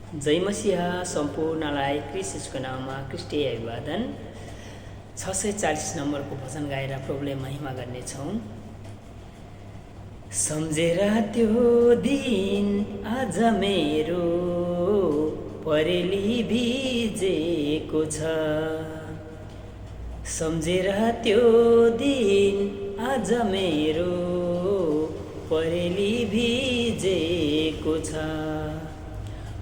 जय मसिहा सम्पूर्णलाई क्रिस्टको नाममा क्रिस्टीय अभिवादन। 640 नम्बरको भजन गाएर प्रभुले महिमा गर्नेछौँ। सम्झेर त्यो दिन आज मेरो परेली भिजेको छ। सम्झेर त्यो दिन आज मेरो परेली भिजेको छ।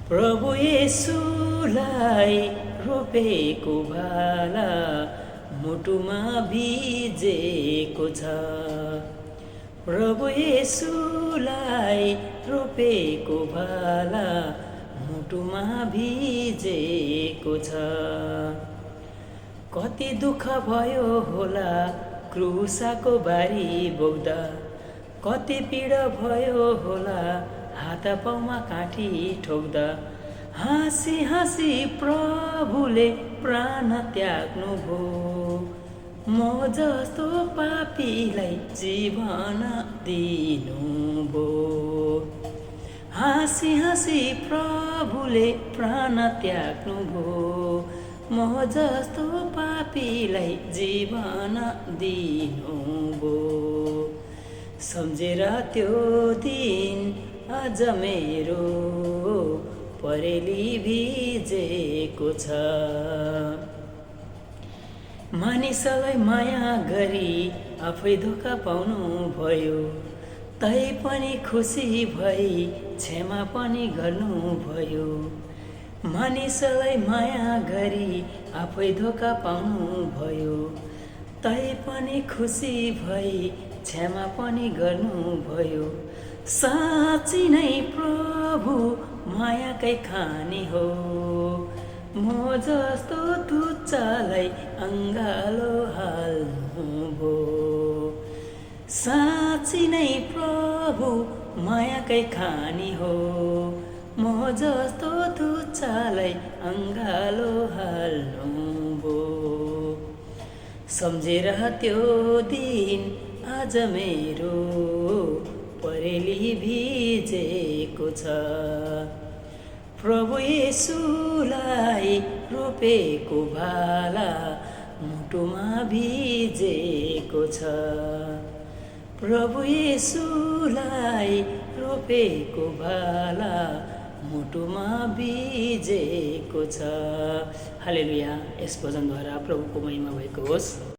प्रभु येशूलाई रोपेको भाला मुटुमा भिजेको छ। प्रभु येशूलाई रोपेको भाला मुटुमा भिजेको छ। कति दुःख भयो होला क्रुसाको बारी बोक्दा, कति पीडा भयो होला हात पाउमा काठी ठोक्दा। हाँसी हाँसी प्रभुले प्राण त्याग्नु भो, म जस्तो पापीलाई जीवन दिनु भो। हाँसी हाँसी प्रभुले प्राण त्याग्नु भो, म जस्तो पापीलाई जीवन दिनु भो। सम्झेर त्यो दिन आज मेरो परेली भिजेको छ। मानिसलाई माया गरी आफै धोका पाउनु भयो, तै पनि खुसी भई क्षमा पनि गर्नु भयो। मानिसलाई माया गरी आफै धोका पाउनु भयो, तै पनि खुसी भई क्षमा पनि गर्नु भयो। साँच्ची नै प्रभु मायाकै खानी हो, म जस्तो तुच्चालाई अङ्गालो हाल्नु भो। साँच्ची नै प्रभु मायाकै खानी हो, म जस्तो तुच्चालाई अङ्गालो हाल्नु भो। सम्झेर त्यो दिन आज मेरो परेली भिजेको छ। प्रभु येशूलाई रोपेको भाला मुटुमा भिजेको छ। प्रभु येशूलाई रोपेको भाला मुटुमा भिजेको छ। हालेलुया। यस भजनद्वारा प्रभुको महिमा भएको होस्।